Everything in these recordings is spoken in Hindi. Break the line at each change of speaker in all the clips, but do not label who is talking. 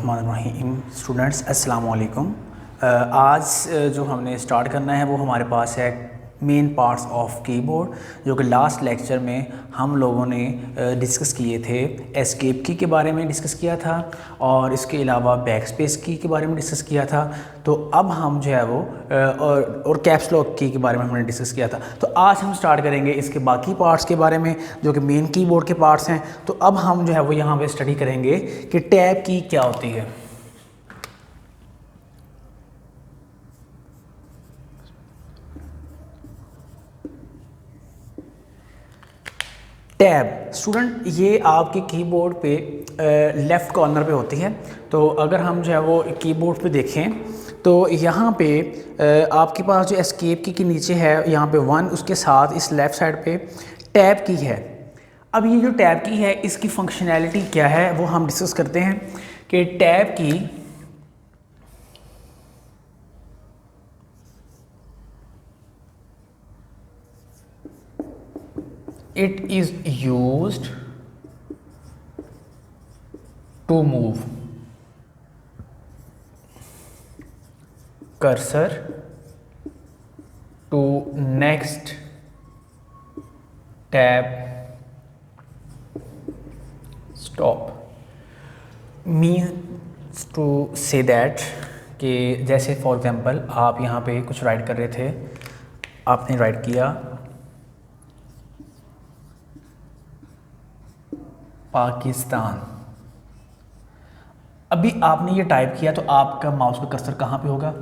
बिस्मिल्लाहिर्रहमानिर्रहीम। स्टूडेंट्स अस्सलाम वालेकुम। आज जो हमने स्टार्ट करना है वो हमारे पास है मेन पार्ट्स ऑफ कीबोर्ड, जो कि लास्ट लेक्चर में हम लोगों ने डिस्कस किए थे। एस्केप की के बारे में डिस्कस किया था और इसके अलावा बैकस्पेस की के बारे में डिस्कस किया था। तो अब हम जो है वो और कैप्स लॉक की के बारे में हमने डिस्कस किया था। तो आज हम स्टार्ट करेंगे इसके बाकी पार्ट्स के बारे में जो कि मेन कीबोर्ड के पार्ट्स हैं। तो अब हम जो है वो यहाँ पे स्टडी करेंगे कि टैब की क्या होती है। टैब स्टूडेंट ये आपके कीबोर्ड पे लेफ़्ट कॉर्नर पे होती है। तो अगर हम जो है वो कीबोर्ड पे देखें तो यहाँ पे आपके पास जो एस्केप की के नीचे है यहाँ पे 1, उसके साथ इस लेफ़्ट साइड पे टैब की है। अब ये जो टैब की है इसकी फंक्शनैलिटी क्या है वो हम डिस्कस करते हैं कि टैब की it is used to move cursor to next tab stop means to say that कि जैसे फॉर एग्जांपल आप यहाँ पे कुछ राइट कर रहे थे, आपने राइट किया पाकिस्तान। अभी आपने ये टाइप किया तो आपका माउस का कर्सर कहाँ पे होगा?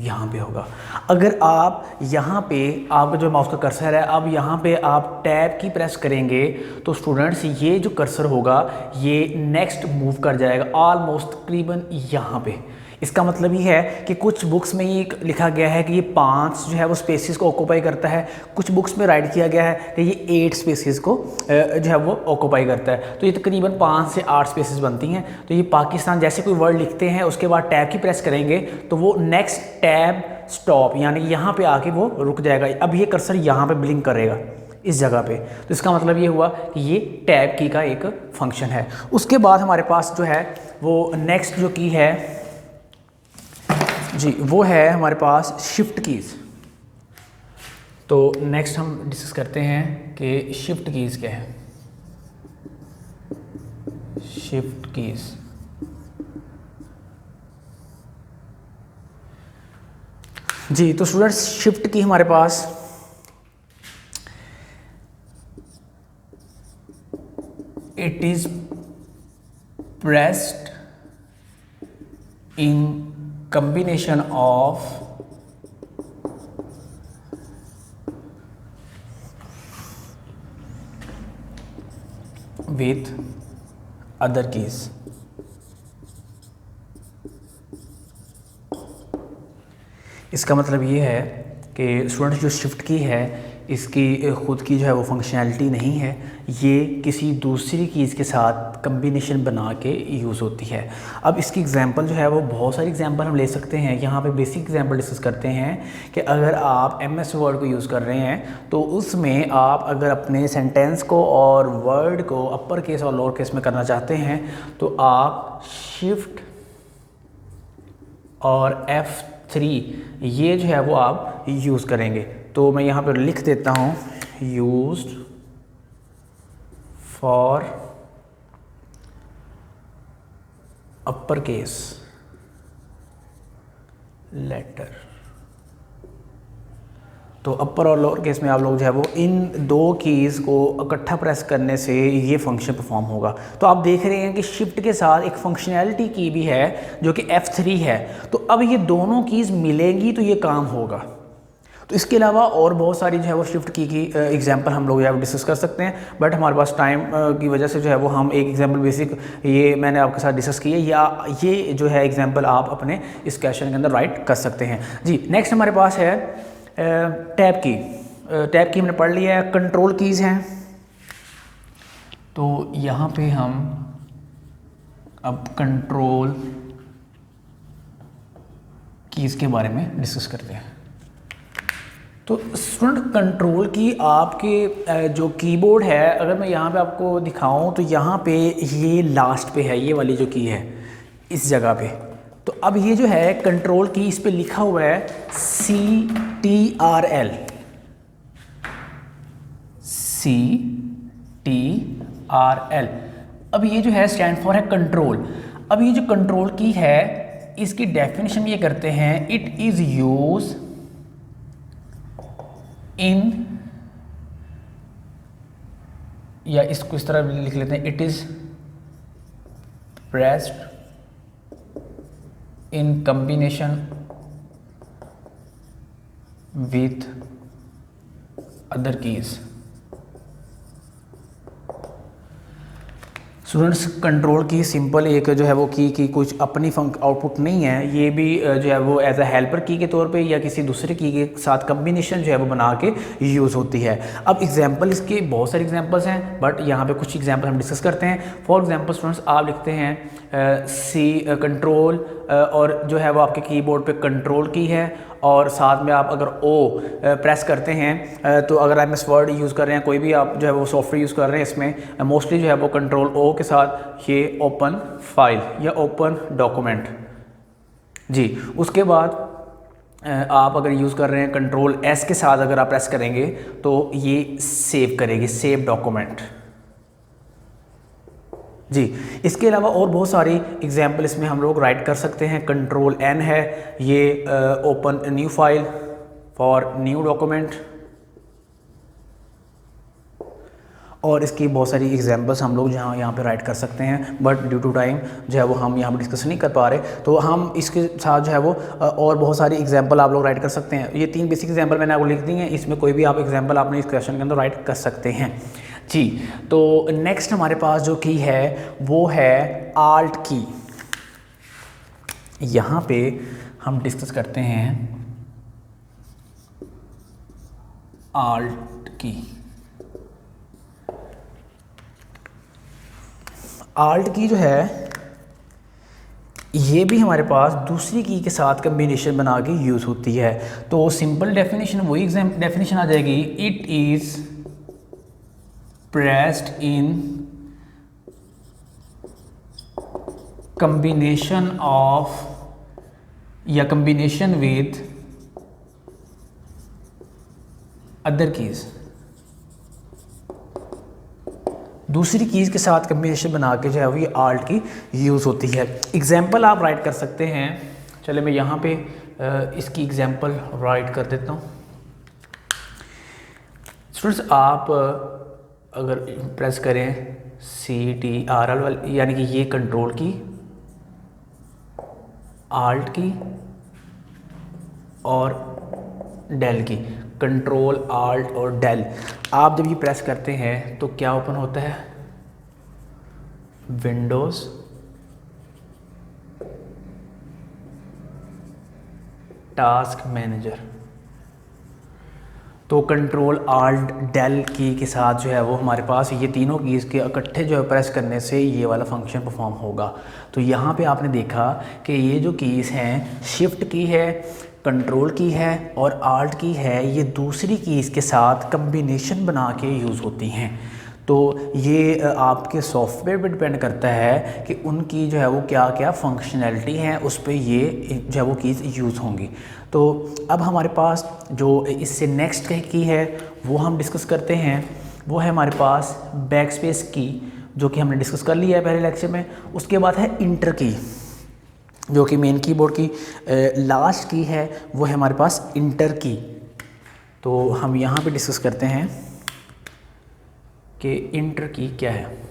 यहाँ पे होगा। अगर आप यहाँ पे आपका जो माउस का कर्सर है अब यहाँ पे आप टैब की प्रेस करेंगे तो स्टूडेंट्स ये जो कर्सर होगा ये नेक्स्ट मूव कर जाएगा ऑलमोस्ट तकरीबन यहाँ पे। इसका मतलब ये है कि कुछ बुक्स में ये लिखा गया है कि ये 5 जो है वो स्पेसेस को ऑक्यूपाई करता है, कुछ बुक्स में राइट किया गया है कि ये 8 स्पेसेस को जो है वो ऑक्यूपाई करता है। तो ये तकरीबन 5 से 8 स्पेसेस बनती हैं। तो ये पाकिस्तान जैसे कोई वर्ड लिखते हैं उसके बाद टैब की प्रेस करेंगे तो वो नेक्स्ट टैब स्टॉप यानी कि यहाँ पर आके वो रुक जाएगा। अब ये कर्सर यहाँ पर ब्लिंक करेगा इस जगह पे। तो इसका मतलब ये हुआ कि ये टैब की का एक फंक्शन है। उसके बाद हमारे पास जो है वो नेक्स्ट जो की है जी वो है हमारे पास शिफ्ट कीज़। तो नेक्स्ट हम डिस्कस करते हैं कि शिफ्ट कीज़ क्या है। शिफ्ट कीज़ जी तो स्टूडेंट्स शिफ्ट की हमारे पास it is pressed in combination of with other keys। इसका मतलब ये है कि स्टूडेंट जो शिफ्ट की है इसकी ख़ुद की जो है वो फंक्शनैलिटी नहीं है, ये किसी दूसरी कीज़ के साथ कम्बिनेशन बना के यूज़ होती है। अब इसकी एग्जांपल जो है वो बहुत सारी एग्जांपल हम ले सकते हैं। यहाँ पे बेसिक एग्जांपल डिस्कस करते हैं कि अगर आप MS वर्ड को यूज़ कर रहे हैं तो उसमें आप अगर अपने सेंटेंस को और वर्ड को अपर केस और लोअर केस में करना चाहते हैं तो आप शिफ्ट और F3 ये जो है वो आप यूज़ करेंगे। तो मैं यहाँ पर लिख देता हूँ used for upper case letter. तो अपर और लोअर केस में आप लोग जो है वो इन 2 कीज़ को इकट्ठा प्रेस करने से ये फंक्शन परफॉर्म होगा। तो आप देख रहे हैं कि शिफ्ट के साथ एक फंक्शनैलिटी की भी है जो कि F3 है। तो अब ये दोनों कीज़ मिलेंगी तो ये काम होगा। तो इसके अलावा और बहुत सारी जो है वो शिफ्ट की एग्जांपल हम लोग यहाँ डिस्कस कर सकते हैं, बट हमारे पास टाइम की वजह से जो है वो हम एक एग्जांपल बेसिक ये मैंने आपके साथ डिस्कस की है या ये जो है एग्जांपल आप अपने इस क्वेश्चन के अंदर राइट कर सकते हैं जी। नेक्स्ट हमारे पास है टैब की। टैब की हमने पढ़ लिया है। कंट्रोल कीज़ हैं तो यहाँ पे हम अब कंट्रोल कीज़ के बारे में डिस्कस करते हैं। तो स्टूडेंट कंट्रोल की आपके जो कीबोर्ड है, अगर मैं यहाँ पे आपको दिखाऊं तो यहाँ पे ये लास्ट पे है, ये वाली जो की है इस जगह पे। तो अब ये जो है कंट्रोल की, इस पे लिखा हुआ है CTRL, CTRL। अब ये जो है स्टैंड फॉर है कंट्रोल। अब ये जो कंट्रोल की है इसकी डेफिनेशन ये करते हैं, इट इज यूज इन, या इसको इस तरह लिख लेते हैं, it is pressed in combination with other keys। Students control की सिंपल एक जो है वो की कुछ अपनी आउटपुट नहीं है, ये भी जो है वो एज अ हेल्पर की के तौर पे या किसी दूसरे की के साथ कम्बिनेशन जो है वो बना के यूज़ होती है। अब एग्जांपल, इसके बहुत सारे एग्जांपल्स हैं बट यहाँ पे कुछ एग्जांपल हम डिस्कस करते हैं। फॉर एग्जांपल स्टूडेंट्स, आप लिखते हैं सी कंट्रोल और जो है वो आपके कीबोर्ड पे कंट्रोल की है और साथ में आप अगर ओ प्रेस करते हैं तो अगर आप एमएस वर्ड यूज़ कर रहे हैं, कोई भी आप जो है वो सॉफ्टवेयर यूज़ कर रहे हैं, इसमें मोस्टली जो है वो कंट्रोल ओ के साथ ये ओपन फाइल या ओपन डॉक्यूमेंट जी। उसके बाद आप अगर यूज़ कर रहे हैं कंट्रोल एस के साथ, अगर आप प्रेस करेंगे तो ये सेव करेगी, सेव डॉक्यूमेंट जी। इसके अलावा और बहुत सारी एग्जाम्पल इसमें हम लोग राइट कर सकते हैं। कंट्रोल एन है, ये open new file for new document, और इसकी बहुत सारी एग्जांपल्स हम लोग यहाँ पे राइट कर सकते हैं बट ड्यू टू टाइम जो है वो हम यहाँ पे डिस्कस नहीं कर पा रहे, तो हम इसके साथ जो है वो और बहुत सारी एग्जांपल आप लोग राइट कर सकते हैं। ये 3 बेसिक एग्जांपल मैंने आपको लिख दी हैं, इसमें कोई भी आप एग्जांपल आपने इस क्वेश्चन के अंदर राइट कर सकते हैं जी। तो नेक्स्ट हमारे पास जो की है वो है आल्ट की। यहाँ पे हम डिस्कस करते हैं आल्ट की। आल्ट की जो है ये भी हमारे पास दूसरी की के साथ कम्बिनेशन बना के यूज़ होती है। तो सिंपल डेफिनेशन वही डेफिनेशन आ जाएगी, it is pressed in combination of या combination with other keys, दूसरी कीज़ के साथ कम्बिनेशन बना के जो है वो ये आल्ट की यूज़ होती है। एग्जाम्पल आप राइट कर सकते हैं। चले मैं यहाँ पे इसकी एग्जाम्पल राइट कर देता हूँ। स्टूडेंट्स, आप अगर प्रेस करें CTRL यानी कि ये कंट्रोल की, आल्ट की और डेल की, कंट्रोल आल्ट और डेल, आप जब ये प्रेस करते हैं तो क्या ओपन होता है, विंडोज़, टास्क मैनेजर। तो कंट्रोल आल्ट डेल की के साथ जो है वो हमारे पास ये तीनों कीज़ के इकट्ठे जो है प्रेस करने से ये वाला फंक्शन परफॉर्म होगा। तो यहाँ पे आपने देखा कि ये जो कीज़ हैं, शिफ्ट की है, कंट्रोल की है और आल्ट की है, ये दूसरी कीज़ के साथ कम्बिनेशन बना के यूज़ होती हैं। तो ये आपके सॉफ्टवेयर पे डिपेंड करता है कि उनकी जो है वो क्या क्या फंक्शनैलिटी है, उस पर ये जो है वो कीज़ यूज़ होंगी। तो अब हमारे पास जो इससे नेक्स्ट की है वो हम डिस्कस करते हैं, वो है हमारे पास बैक स्पेस की, जो कि हमने डिस्कस कर लिया है पहले लेक्चर में। उसके बाद है इंटर की, जो कि मेन कीबोर्ड की लास्ट की है, वो है हमारे पास इंटर की। तो हम यहाँ पे डिस्कस करते हैं कि इंटर की क्या है।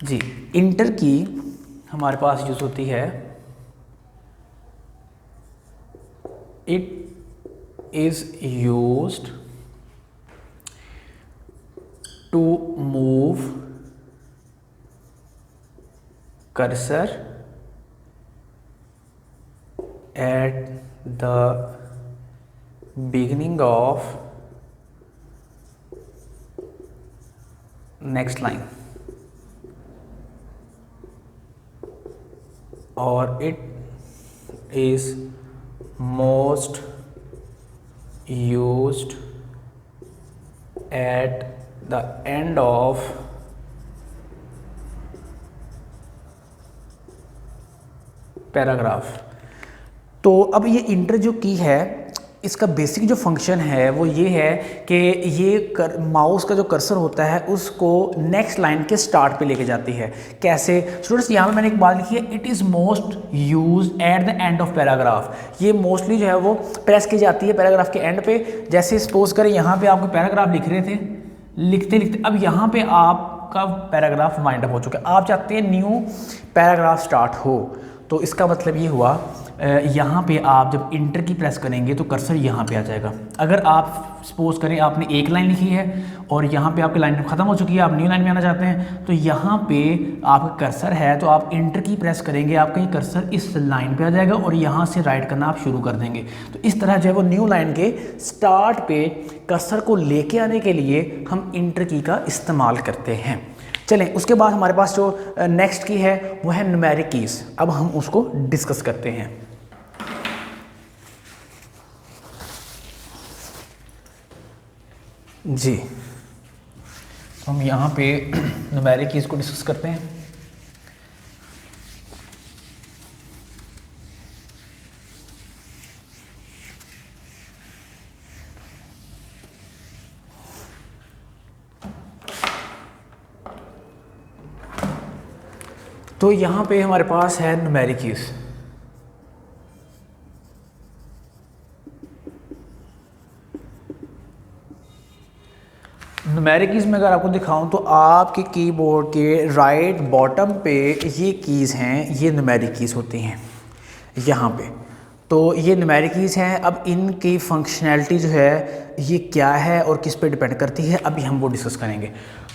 जी, इंटर की हमारे पास यूज़ होती है, it is used to move cursor at the beginning of next line, or it is most used at the end of paragraph. तो अब ये इंटर जो की है इसका बेसिक जो फंक्शन है वो ये है कि ये माउस का जो कर्सर होता है उसको नेक्स्ट लाइन के स्टार्ट पे लेके जाती है। कैसे स्टूडेंट्स, यहाँ पे मैंने एक बात लिखी है, it is most use at the end of paragraph. ये मोस्टली जो है वो प्रेस की जाती है पैराग्राफ के एंड पे। जैसे सपोज करें यहाँ पे आपको पैराग्राफ लिख रहे थे, लिखते लिखते अब यहाँ पे आपका पैराग्राफ वाइंड अप हो चुका है, आप चाहते हैं न्यू पैराग्राफ स्टार्ट हो। तो इसका मतलब ये हुआ यहाँ पे आप जब इंटर की प्रेस करेंगे तो कर्सर यहाँ पे आ जाएगा। अगर आप सपोज करें आपने एक लाइन लिखी है और यहाँ पे आपकी लाइन ख़त्म हो चुकी है, आप न्यू लाइन में आना चाहते हैं, तो यहाँ पे आपका कर्सर है तो आप इंटर की प्रेस करेंगे, आपका ये कर्सर इस लाइन पे आ जाएगा और यहाँ से राइट करना आप शुरू कर देंगे। तो इस तरह जो है वो न्यू लाइन के स्टार्ट पे कर्सर को लेके आने के लिए हम इंटर की का इस्तेमाल करते हैं। चलें, उसके बाद हमारे पास जो नेक्स्ट की है वो है न्यूमेरिक कीज़। अब हम उसको डिस्कस करते हैं। जी, तो हम यहाँ पे न्यूमेरिक कीज़ को डिस्कस करते हैं। तो यहाँ पे हमारे पास है न्यूमेरिक कीज़। न्यूमेरिक कीज़ में अगर आपको दिखाऊं तो आपके कीबोर्ड के राइट बॉटम पे ये कीज़ हैं, ये न्यूमेरिक कीज़ होती हैं यहाँ पे। तो ये न्यूमेरिक कीज़ हैं। अब इनकी फंक्शनैलिटी जो है ये क्या है और किस पे डिपेंड करती है, अभी हम वो डिस्कस करेंगे।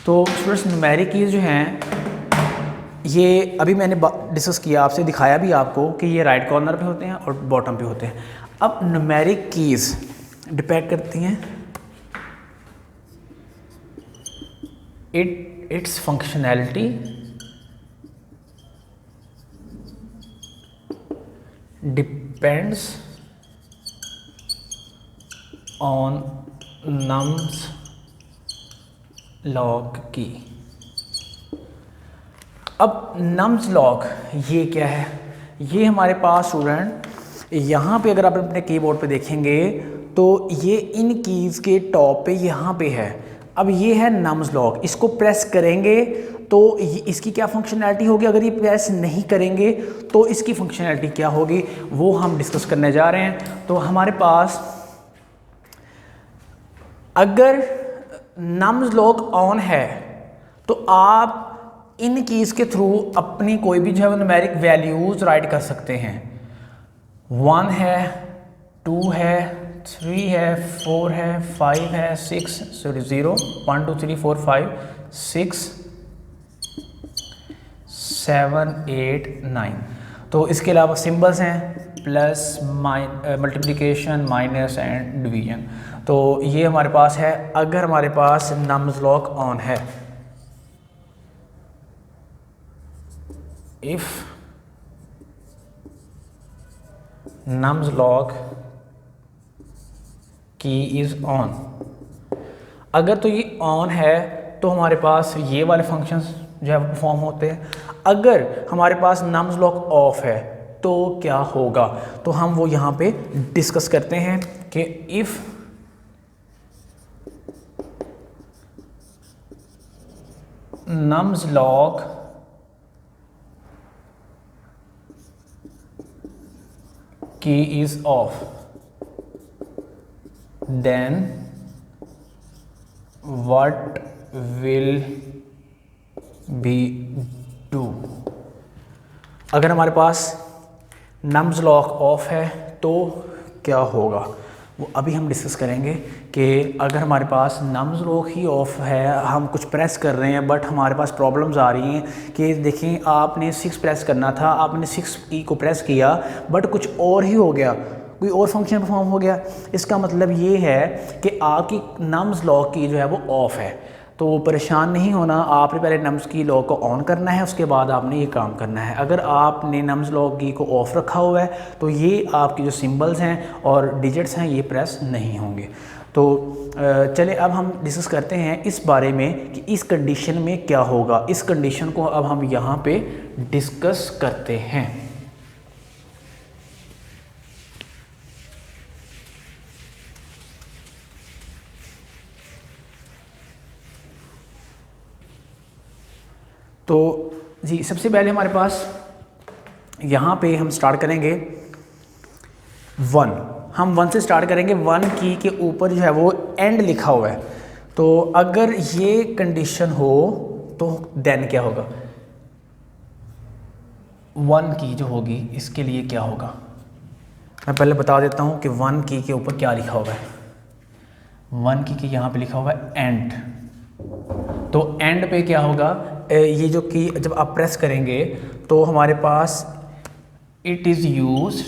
तो स्टूडेंट्स, न्यूमेरिक कीज़ जो हैं ये अभी मैंने डिस्कस किया, आपसे दिखाया भी आपको कि ये राइट कॉर्नर पे होते हैं और बॉटम पे होते हैं। अब न्यूमेरिक कीज़ डिपेंड करती हैं it's functionality depends on nums log की। अब नम्स लॉग ये क्या है, ये हमारे पास स्टूडेंट यहाँ पे अगर आप अपने कीबोर्ड पे देखेंगे तो ये इन कीज़ के टॉप पे यहाँ पे है। अब ये है नम्स लॉग, इसको प्रेस करेंगे तो इसकी क्या फंक्शनैलिटी होगी, अगर ये प्रेस नहीं करेंगे तो इसकी फंक्शनैलिटी क्या होगी, वो हम डिस्कस करने जा रहे हैं। तो हमारे पास अगर नम्स लॉग ऑन है तो आप इन कीज़ के थ्रू अपनी कोई भी जो है न्यूमेरिक वैल्यूज़ राइट कर सकते हैं। 1 है, 2 है, 3 है, 4 है, 5 है, 6 सॉरी 0 1 2 3 4 5 6 7 8 9। तो इसके अलावा सिंबल्स हैं plus, multiplication, minus and division. तो ये हमारे पास है अगर हमारे पास नम्स लॉग ऑन है। इफ nums log की इज ऑन, अगर तो ये ऑन है तो हमारे पास ये वाले फंक्शंस जो है परफॉर्म होते हैं। अगर हमारे पास nums log ऑफ है तो क्या होगा, तो हम वो यहाँ पे डिस्कस करते हैं कि if nums log key is off, then what will be do। अगर हमारे पास nums log ऑफ है तो क्या होगा, वो अभी हम डिस्कस करेंगे कि अगर हमारे पास nums log ही ऑफ है, हम कुछ प्रेस कर रहे हैं बट हमारे पास प्रॉब्लम्स आ रही हैं कि देखिए आपने 6 प्रेस करना था, आपने 6 की को प्रेस किया बट कुछ और ही हो गया, कोई और फंक्शन परफॉर्म हो गया। इसका मतलब ये है कि आपकी nums log की जो है वो ऑफ़ है। तो परेशान नहीं होना, आपने पहले nums की लॉग को ऑन करना है, उसके बाद आपने ये काम करना है। अगर आपने nums log की को ऑफ़ रखा हुआ है तो ये आपकी जो सिंबल्स हैं और डिजिट्स हैं ये प्रेस नहीं होंगे। तो चले अब हम डिस्कस करते हैं इस बारे में कि इस कंडीशन में क्या होगा। इस कंडीशन को अब हम यहाँ पे डिस्कस करते हैं। तो जी सबसे पहले हमारे पास यहाँ पे हम स्टार्ट करेंगे 1। हम 1 से स्टार्ट करेंगे। 1 की के ऊपर जो है वो एंड लिखा हुआ है। तो अगर ये कंडीशन हो तो देन क्या होगा, 1 की जो होगी इसके लिए क्या होगा। मैं पहले बता देता हूँ कि 1 की के ऊपर क्या लिखा हुआ है। 1 की यहाँ पे लिखा हुआ है एंड। तो एंड पे क्या होगा, ये जो की जब आप प्रेस करेंगे तो हमारे पास इट इज़ यूज्ड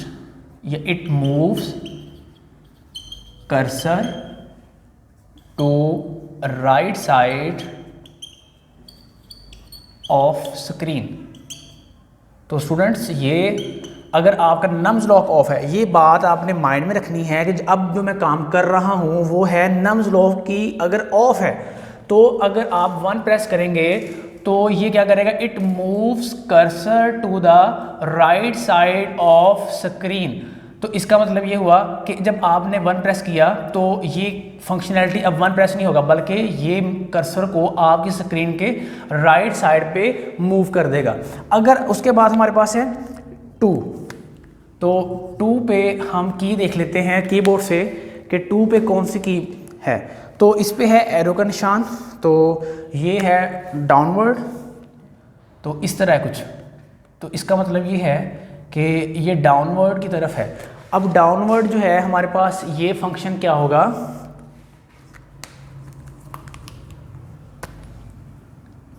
या it moves cursor to right side of screen. तो स्टूडेंट्स ये अगर आपका नम्स लॉक ऑफ है, ये बात आपने माइंड में रखनी है कि अब जो मैं काम कर रहा हूँ वो है नम्स लॉक की अगर ऑफ है, तो अगर आप 1 प्रेस करेंगे तो ये क्या करेगा, it moves cursor to the right side of screen. तो इसका मतलब ये हुआ कि जब आपने 1 प्रेस किया तो ये फंक्शनैलिटी अब 1 प्रेस नहीं होगा, बल्कि ये कर्सर को आपकी स्क्रीन के राइट साइड पे मूव कर देगा। अगर उसके बाद हमारे पास है 2, तो 2 पे हम की देख लेते हैं कीबोर्ड से कि 2 पे कौन सी की है। तो इस पे है एरो का निशान, तो ये है डाउनवर्ड, तो इस तरह है कुछ। तो इसका मतलब ये है कि ये डाउनवर्ड की तरफ है। अब डाउनवर्ड जो है हमारे पास ये फंक्शन क्या होगा,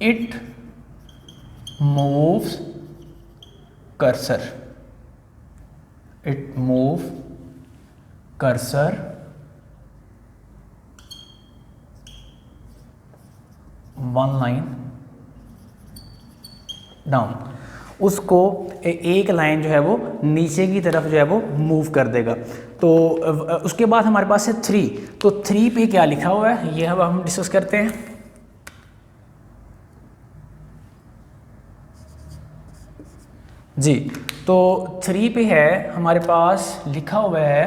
it moves cursor, it move cursor one line down, उसको एक लाइन जो है वो नीचे की तरफ जो है वो मूव कर देगा। तो उसके बाद हमारे पास है 3, तो 3 पे क्या लिखा हुआ है ये अब हम डिस्कस करते हैं। जी तो 3 पे है हमारे पास लिखा हुआ है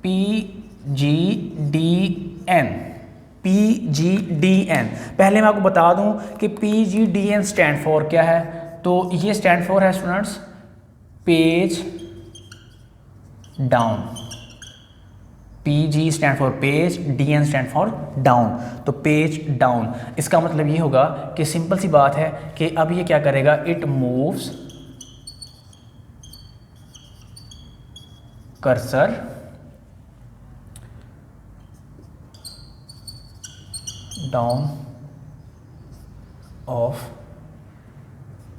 PGDN, PGDN। पहले मैं आपको बता दूं कि PGDN स्टैंड फॉर क्या है। तो ये स्टैंड फॉर है students page down. PG stand for page, DN stand for down, तो पेज डाउन। इसका मतलब ये होगा कि सिंपल सी बात है कि अब ये क्या करेगा, it moves cursor down of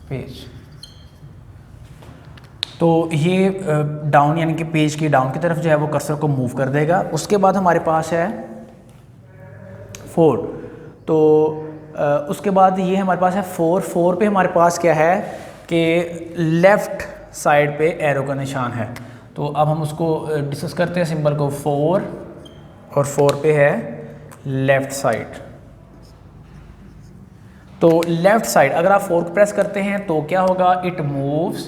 page. तो ये डाउन यानी कि पेज की डाउन की तरफ जो है वो कर्सर को मूव कर देगा। उसके बाद हमारे पास है 4, तो उसके बाद ये हमारे पास है 4 पे हमारे पास क्या है कि लेफ़्ट साइड पे एरो का निशान है। तो अब हम उसको डिस्कस करते हैं सिंबल को 4, और 4 पे है लेफ़्ट साइड। तो लेफ़्ट साइड अगर आप 4 को प्रेस करते हैं तो क्या होगा, it moves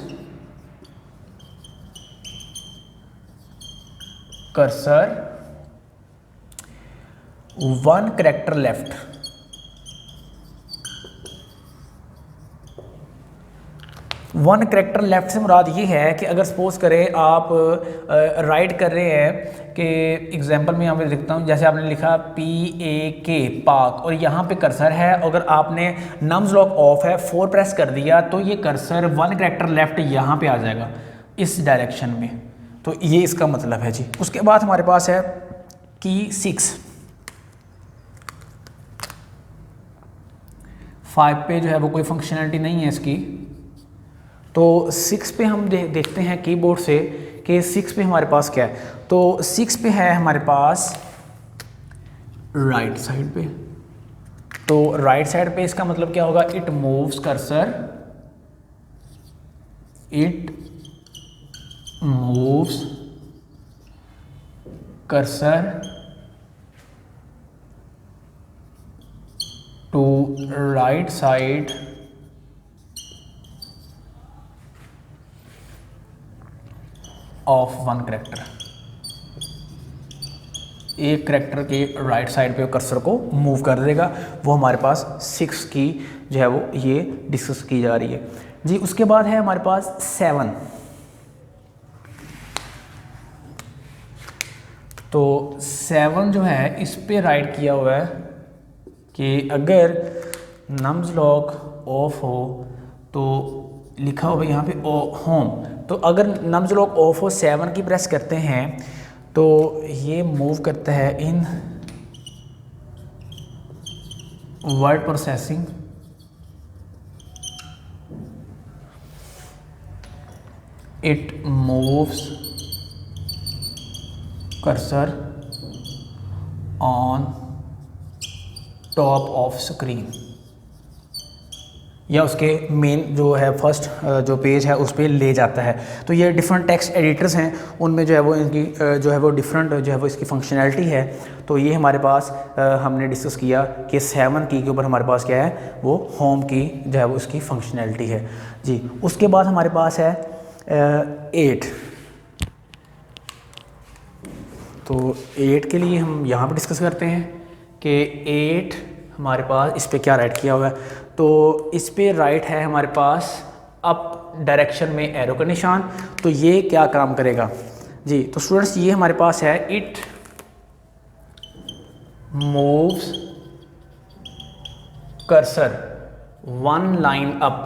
cursor 1 character left. One character left से मुराद ये है कि अगर सपोज करें आप राइट कर रहे हैं कि एग्जांपल में यहाँ पे लिखता हूँ, जैसे आपने लिखा PAK पाक, और यहाँ पे कर्सर है, अगर आपने नम्स लॉक ऑफ है 4 प्रेस कर दिया तो ये कर्सर 1 करेक्टर लेफ्ट यहाँ पे आ जाएगा इस डायरेक्शन में। तो ये इसका मतलब है जी। उसके बाद हमारे पास है की 6, 5 पे जो है वो कोई फंक्शनैलिटी नहीं है इसकी। तो 6 पे हम देखते हैं कीबोर्ड से कि 6 पे हमारे पास क्या है। तो 6 पे है हमारे पास राइट साइड पे। तो राइट साइड पे इसका मतलब क्या होगा, it moves cursor, it moves cursor right side of one character, एक करेक्टर के राइट साइड पे कर्सर को मूव कर देगा। वो हमारे पास 6 की जो है वो ये डिस्कस की जा रही है जी। उसके बाद है हमारे पास 7। तो 7 जो है इस पे राइट किया हुआ है कि अगर नम्स लॉक ऑफ हो तो लिखा हुआ यहाँ पे होम, तो अगर नम्स लॉक ऑफ हो 7 की प्रेस करते हैं तो ये मूव करता है in word processing, it moves cursor on top of screen, या उसके मेन जो है फर्स्ट जो पेज है उस पर ले जाता है। तो ये डिफरेंट टेक्स्ट एडिटर्स हैं, उनमें जो है वो इनकी जो है वो डिफरेंट जो है वो इसकी फंक्शनैलिटी है। तो ये हमारे पास हमने डिस्कस किया कि 7 की के ऊपर हमारे पास क्या है वो होम की जो है वो इसकी फंक्शनैलिटी है जी। उसके बाद हमारे पास है 8। तो 8 के लिए हम यहाँ पर डिस्कस करते हैं कि 8 हमारे पास इस पर क्या राइट किया हुआ है। तो इस पे राइट है हमारे पास अप डायरेक्शन में एरो का निशान। तो ये क्या काम करेगा जी। तो स्टूडेंट्स ये हमारे पास है it moves cursor 1 line up,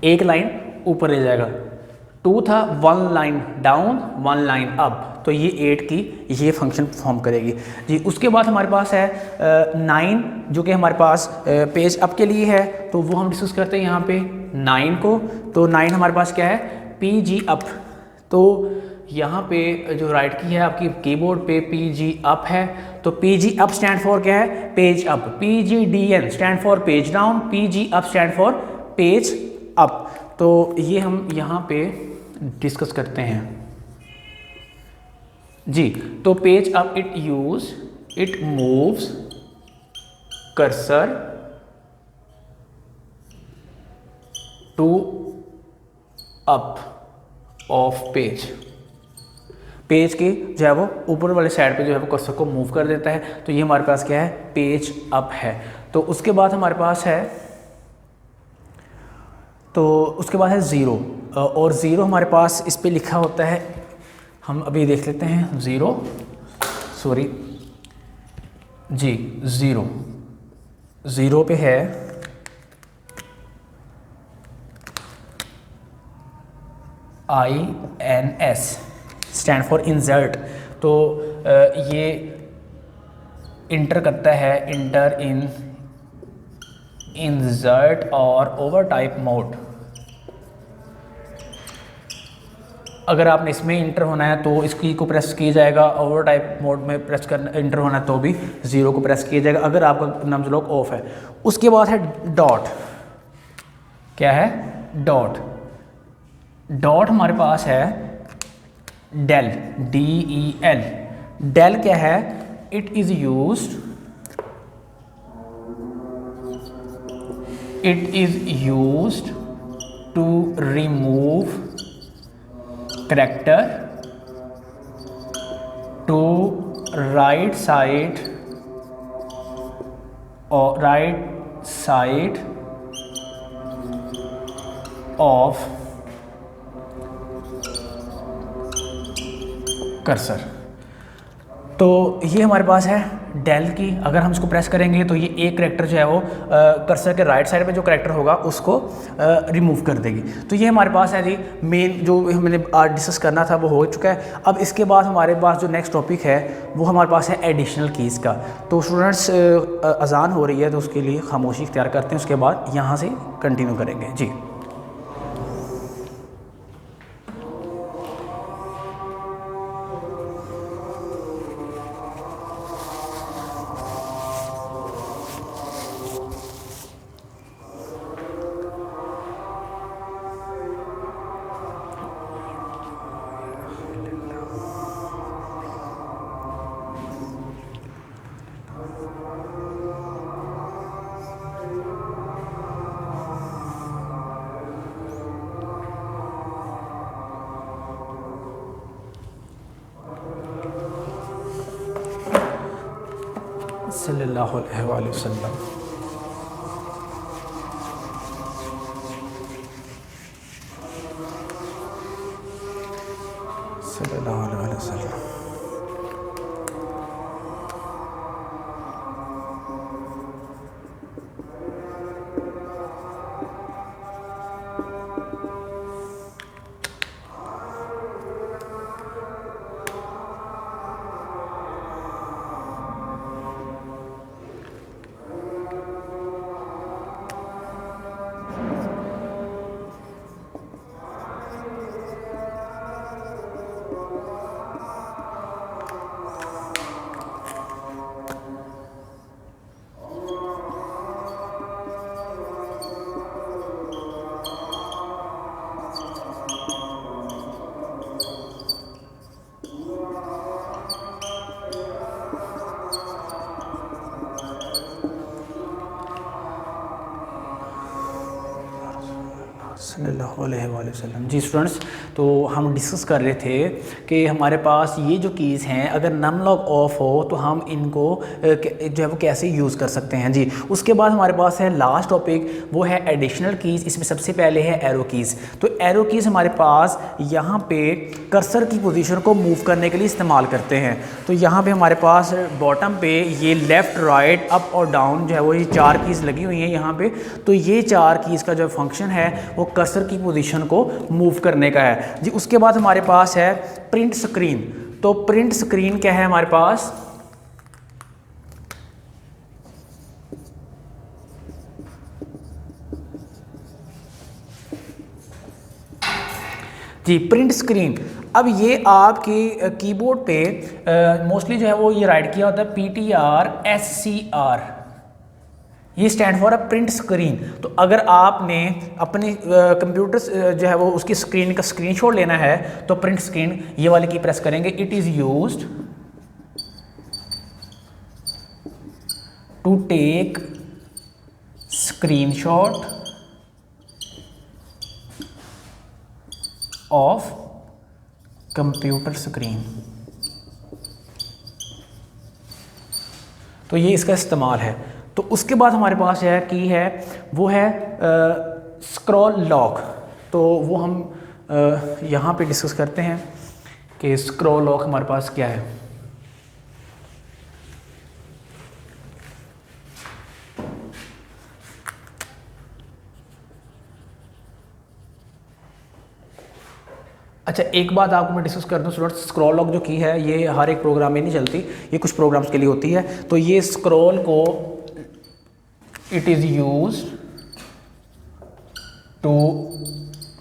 एक लाइन ऊपर ले जाएगा। 2 था 1 लाइन डाउन 1 लाइन अप, तो ये 8 की ये फंक्शन परफॉर्म करेगी जी। उसके बाद हमारे पास है 9 जो कि हमारे पास पेज अप के लिए है। तो वो हम डिस्कस करते हैं यहाँ पे 9 को। तो 9 हमारे पास क्या है PG अप। तो यहाँ पे जो राइट की है आपकी कीबोर्ड पे PG अप है। तो PG अप स्टैंड फॉर क्या है page up, PGDN stand for page down, PG up stand for page up. तो ये हम यहाँ पे डिस्कस करते हैं जी। तो page up it moves cursor to up of page, page के जो है वो ऊपर वाले साइड पे जो है वो कर्सर को मूव कर देता है। तो ये हमारे पास क्या है पेज अप है। तो उसके बाद हमारे पास है उसके बाद है 0। और 0 हमारे पास इस पे लिखा होता है, हम अभी देख लेते हैं 0 सॉरी जी 0 पे है INS स्टैंड फॉर इंसर्ट। तो ये इंटर करता है इंटर इन इंसर्ट और ओवर टाइप मोड। अगर आपने इसमें इंटर होना है तो इसकी को प्रेस किया जाएगा, ओवर टाइप मोड में प्रेस करना इंटर होना है तो भी 0 को प्रेस किया जाएगा अगर आपका नम्स लॉक ऑफ है। उसके बाद है डॉट, क्या है डॉट हमारे पास है डेल DEL। डेल क्या है it is used to remove character to right side of cursor. तो ये हमारे पास है डेल की। अगर हम इसको प्रेस करेंगे तो ये एक करैक्टर जो है वो कर्सर के राइट साइड पे जो करैक्टर होगा उसको रिमूव कर देगी। तो ये हमारे पास है जी मेन जो हमने डिस्कस करना था वो हो चुका है। अब इसके बाद हमारे पास जो नेक्स्ट टॉपिक है वो हमारे पास है एडिशनल कीज़ का। तो स्टूडेंट्स अजान हो रही है तो उसके लिए खामोशी इख्तियार करते हैं, उसके बाद यहाँ से कंटिन्यू करेंगे जी। सल्लल्लाहु अलैहि वसल्लम। सल्लल्लाहु अलैहि वसल्लम। सल्लल्लाहु अलैहि वसल्लम। जी स्टूडेंट्स, तो हम डिस्कस कर रहे थे कि हमारे पास ये जो कीज़ हैं अगर नम लॉक ऑफ हो तो हम इनको जो है वो कैसे यूज़ कर सकते हैं। जी उसके बाद हमारे पास है लास्ट टॉपिक, वो है एडिशनल कीज़। इसमें सबसे पहले है एरो कीज़। तो एरो कीज़ हमारे पास यहाँ पे कर्सर की पोजीशन को मूव करने के लिए इस्तेमाल करते हैं। तो यहाँ पे हमारे पास बॉटम पे ये लेफ़्ट राइट अप और डाउन जो है वो ये 4 कीज़ लगी हुई हैं यहाँ पे। तो ये 4 कीज़ का जो फंक्शन है वो कर्सर की पोजीशन को मूव करने का है। जी उसके बाद हमारे पास है प्रिंट स्क्रीन। तो प्रिंट स्क्रीन क्या है हमारे पास, जी प्रिंट स्क्रीन। अब ये आपके कीबोर्ड पे मोस्टली जो है वो ये राइट किया होता है PTR SCR, ये stand for a print screen. तो अगर आपने अपने कंप्यूटर जो है वो उसकी स्क्रीन का स्क्रीनशॉट लेना है तो प्रिंट स्क्रीन ये वाली की प्रेस करेंगे। It is used to take screenshot of computer screen. तो ये इसका इस्तेमाल है। तो उसके बाद हमारे पास है की है वो है स्क्रॉल लॉक। तो वो हम यहाँ पे डिस्कस करते हैं कि स्क्रॉल लॉक हमारे पास क्या है। अच्छा एक बात आपको मैं डिस्कस कर दूं स्टूडेंट्स, स्क्रॉल लॉक जो की है ये हर एक प्रोग्राम में नहीं चलती, ये कुछ प्रोग्राम्स के लिए होती है। तो ये स्क्रॉल को it is used to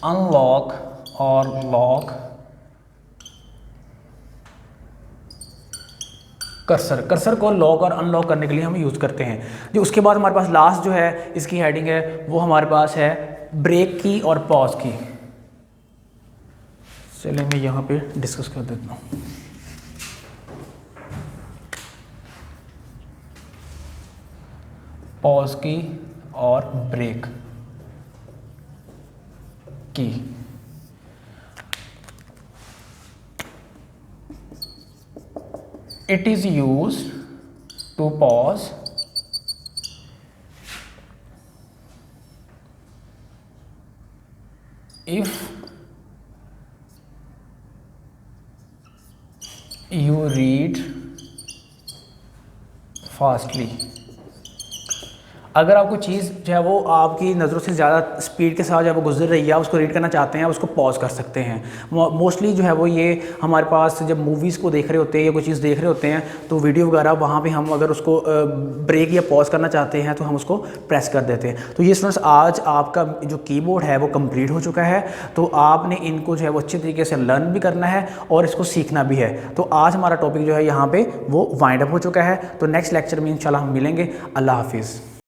unlock और लॉक कर्सर को लॉक और अनलॉक करने के लिए हम यूज़ करते हैं। जो उसके बाद हमारे पास लास्ट जो है इसकी हेडिंग है वो हमारे पास है ब्रेक की और पॉज की। चलिए मैं यहाँ पे डिस्कस कर देता हूँ। पॉज की और ब्रेक की। It is used to pause if you read fastly। अगर आपको चीज़ जो है वो आपकी नज़रों से ज़्यादा स्पीड के साथ जब वो गुजर रही है, आप उसको रीड करना चाहते हैं, आप उसको पॉज कर सकते हैं। मोस्टली जो है वो ये हमारे पास जब मूवीज़ को देख रहे होते हैं या कोई चीज़ देख रहे होते हैं तो वीडियो वगैरह वहाँ पे हम अगर उसको ब्रेक या पॉज करना चाहते हैं तो हम उसको प्रेस कर देते हैं। तो ये स्टूडेंट्स आज आपका जो कीबोर्ड है वो कंप्लीट हो चुका है। तो आपने इनको जो है वो अच्छे तरीके से लर्न भी करना है और इसको सीखना भी है। तो आज हमारा टॉपिक जो है यहाँ पर वो वाइंड अप हो चुका है। तो नेक्स्ट लेक्चर में इंशाल्लाह हम मिलेंगे। अल्लाह हाफिज़।